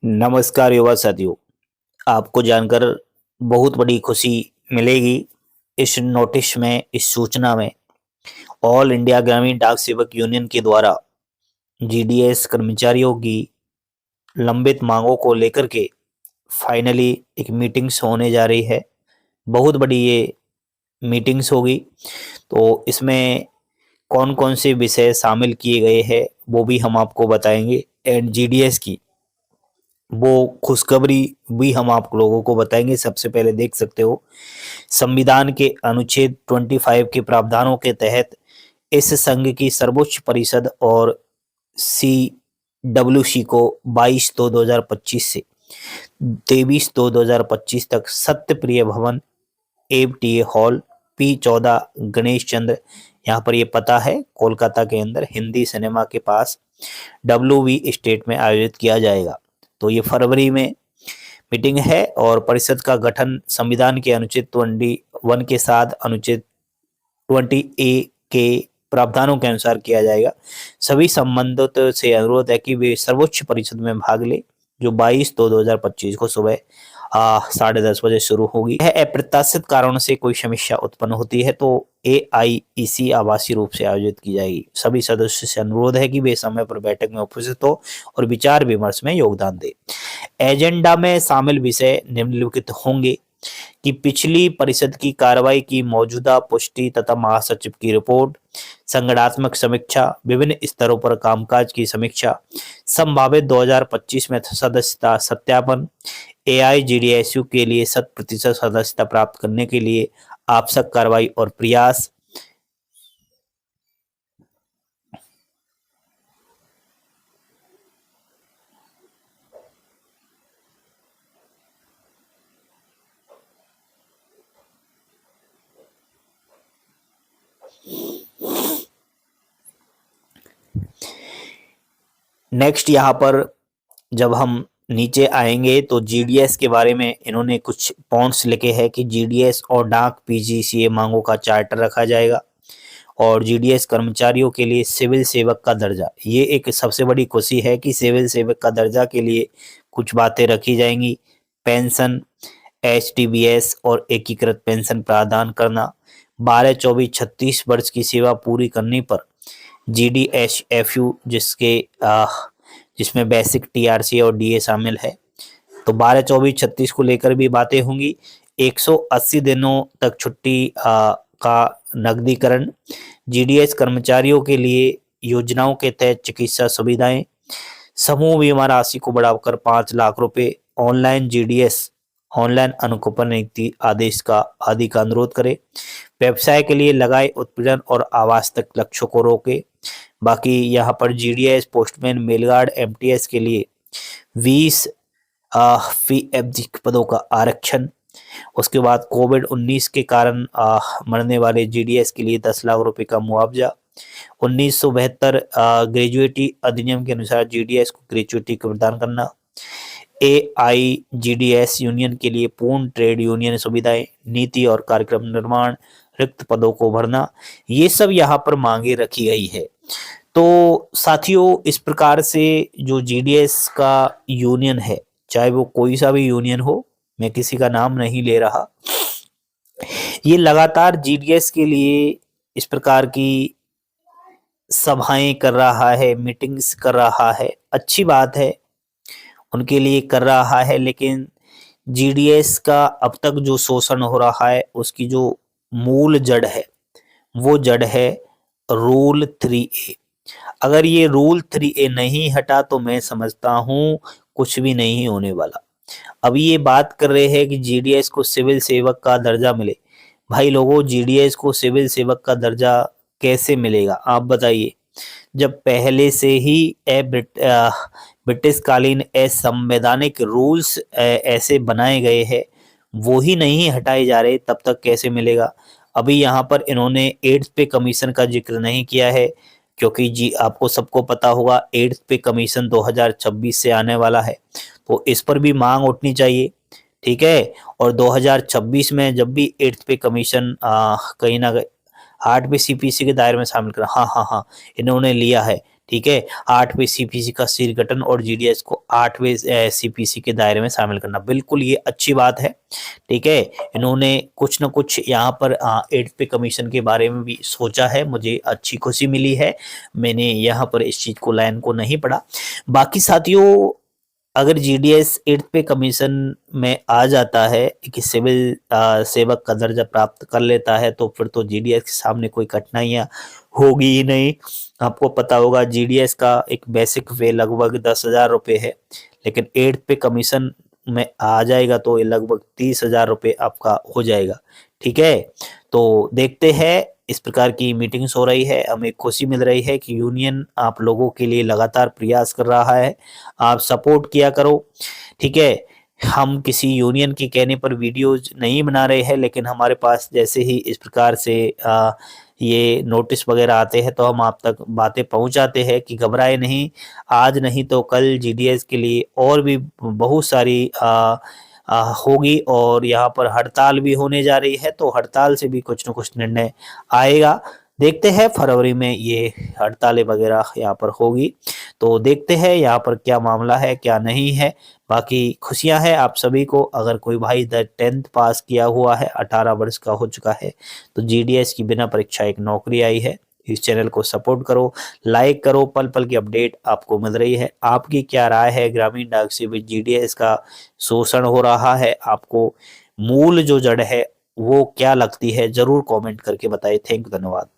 नमस्कार युवा साथियों, आपको जानकर बहुत बड़ी खुशी मिलेगी। इस नोटिस में, इस सूचना में ऑल इंडिया ग्रामीण डाक सेवक यूनियन के द्वारा जीडीएस कर्मचारियों की लंबित मांगों को लेकर के फाइनली एक मीटिंग्स होने जा रही है। बहुत बड़ी ये मीटिंग्स होगी। तो इसमें कौन कौन से विषय शामिल किए गए हैं वो भी हम आपको बताएंगे। एंड जीडीएस की वो खुशखबरी भी हम आप लोगों को बताएंगे। सबसे पहले देख सकते हो, संविधान के अनुच्छेद 25 के प्रावधानों के तहत इस संघ की सर्वोच्च परिषद और CWC को 22/2/2025 से 23/2/2025 तक सत्यप्रिय भवन, APTA हॉल, P14, गणेश चंद्र, यहाँ पर ये पता है कोलकाता के अंदर हिंदी सिनेमा के पास, WV स्टेट में आयोजित किया जाएगा। तो ये फरवरी में मीटिंग है और परिषद का गठन संविधान के अनुच्छेद 21 के साथ अनुच्छेद 20A के प्रावधानों के अनुसार किया जाएगा। सभी संबंधित से अनुरोध है कि वे सर्वोच्च परिषद में भाग ले, जो 22/2/2025 को सुबह 10:30 बजे शुरू होगी। यह अप्रत्याशित कारणों से कोई समस्या उत्पन्न होती है तो AIEC आभासी रूप से आयोजित की जाएगी। सभी सदस्यों से अनुरोध है कि वे समय पर बैठक में उपस्थित हो और विचार विमर्श में योगदान दे। एजेंडा में शामिल विषय निम्नलिखित होंगे कि पिछली परिषद की कार्रवाई की मौजूदा पुष्टि तथा महासचिव की रिपोर्ट, संगठनात्मक समीक्षा, विभिन्न स्तरों पर कामकाज की समीक्षा, संभावित 2025 में सदस्यता सत्यापन, AIGDSU के लिए 100% सदस्यता प्राप्त करने के लिए आवश्यक कार्रवाई और प्रयास, नेक्स्ट यहाँ पर जब हम नीचे आएंगे तो जीडीएस के बारे में इन्होंने कुछ पॉइंट्स लिखे हैं कि जीडीएस और डाक PGCA मांगों का चार्टर रखा जाएगा और जीडीएस कर्मचारियों के लिए सिविल सेवक का दर्जा। ये एक सबसे बड़ी खुशी है कि सिविल सेवक का दर्जा के लिए कुछ बातें रखी जाएंगी। पेंशन, HTBS और एकीकृत पेंशन प्रदान करना, 12, 24, 36 वर्ष की सेवा पूरी करने पर GDSFU जिसमें बेसिक TRC और DA शामिल है, तो 12, 24, 36 को लेकर भी बातें होंगी। 180 दिनों तक छुट्टी का नकदीकरण, जीडीएस कर्मचारियों के लिए योजनाओं के तहत चिकित्सा सुविधाएं, समूह बीमा राशि को बढ़ाकर 5 लाख रुपए, ऑनलाइन जीडीएस ऑनलाइन अनुकूपन नीति आदेश का आदि का अनुरोध करे, व्यवसाय के लिए लगाए उत्पीड़न और आवास तक लक्ष्यों को रोके। बाकी यहाँ पर जीडीएस, पोस्टमैन, मेलगार्ड, MTS के लिए 20 FG पदों का आरक्षण। उसके बाद कोविड-19 के कारण मरने वाले जीडीएस के लिए 10 लाख रुपए का मुआवजा। 1972 ग्रेजुएटी अधिनियम के अनुसार जीडीएस को ग्रेजुएटी प्रदान करना। AIGDS यूनियन के लिए पूर्ण ट्रेड यूनियन सुविधाएं, नीति और कार्यक्रम निर्माण, रिक्त पदों को भरना, ये सब यहाँ पर मांगे रखी गई है। तो साथियों, इस प्रकार से जो जीडीएस का यूनियन है, चाहे वो कोई सा भी यूनियन हो, मैं किसी का नाम नहीं ले रहा, ये लगातार जीडीएस के लिए इस प्रकार की सभाएं कर रहा है, मीटिंग्स कर रहा है, अच्छी बात है, उनके लिए कर रहा है। लेकिन जीडीएस का अब तक जो शोषण हो रहा है उसकी जो मूल जड़ है वो जड़ है रूल 3A। अगर ये रूल 3A नहीं हटा तो मैं समझता हूँ कुछ भी नहीं होने वाला। अब ये बात कर रहे हैं कि जीडीएस को सिविल सेवक का दर्जा मिले। भाई लोगों, जीडीएस को सिविल सेवक का दर्जा कैसे मिलेगा आप बताइए, जब पहले से ही ब्रिटिश कालीन असंवैधानिक रूल्स ऐसे बनाए गए हैं, वो ही नहीं हटाए जा रहे, तब तक कैसे मिलेगा। अभी यहाँ पर इन्होंने 8th पे कमीशन का जिक्र नहीं किया है, क्योंकि जी आपको सबको पता होगा 8th पे कमीशन 2026 से आने वाला है, तो इस पर भी मांग उठनी चाहिए, ठीक है। और 2026 में जब भी 8th पे कमीशन कहीं ना कहीं 8 पे CPC के दायरे में शामिल कर, हाँ, इन्होंने लिया है, ठीक है। 8वें सीपीसी का शीर्ष गठन और जीडीएस को 8वें सीपीसी के दायरे में शामिल करना, बिल्कुल ये अच्छी बात है। ठीक है, इन्होंने कुछ न कुछ यहाँ पर 8th पे कमीशन के बारे में भी सोचा है, मुझे अच्छी खुशी मिली है। मैंने यहाँ पर इस चीज को लाइन को नहीं पढ़ा। बाकी साथियों, अगर जीडीएस 8th पे कमीशन में आ जाता है कि सिविल सेवक का दर्जा प्राप्त कर लेता है, तो फिर तो जीडीएस के सामने कोई कठिनाइयां होगी ही नहीं। आपको पता होगा जीडीएस का एक बेसिक पे लगभग 10,000 रुपये है, लेकिन 8th पे कमीशन में आ जाएगा तो ये लगभग 30,000 रुपये आपका हो जाएगा। ठीक है, तो देखते हैं, इस प्रकार की मीटिंग्स हो रही है, हमें खुशी मिल रही है कि यूनियन आप लोगों के लिए लगातार प्रयास कर रहा है, आप सपोर्ट किया करो। ठीक है, हम किसी यूनियन के कहने पर वीडियोज नहीं बना रहे हैं, लेकिन हमारे पास जैसे ही इस प्रकार से ये नोटिस वगैरह आते हैं तो हम आप तक बातें पहुंचाते हैं कि घबराए नहीं, आज नहीं तो कल जीडीएस के लिए और भी बहुत सारी होगी, और यहाँ पर हड़ताल भी होने जा रही है, तो हड़ताल से भी कुछ न कुछ निर्णय आएगा। देखते हैं फरवरी में ये हड़तालें वगैरह यहाँ पर होगी, तो देखते हैं यहाँ पर क्या मामला है क्या नहीं है। बाकी खुशियां हैं आप सभी को। अगर कोई भाई 10th पास किया हुआ है, 18 वर्ष का हो चुका है, तो जीडीएस की बिना परीक्षा एक नौकरी आई है। इस चैनल को सपोर्ट करो, लाइक करो, पल पल की अपडेट आपको मिल रही है। आपकी क्या राय है, ग्रामीण डाक से भी जीडीएस का शोषण हो रहा है, आपको मूल जो जड़ है वो क्या लगती है, जरूर कमेंट करके बताइए। थैंक यू, धन्यवाद।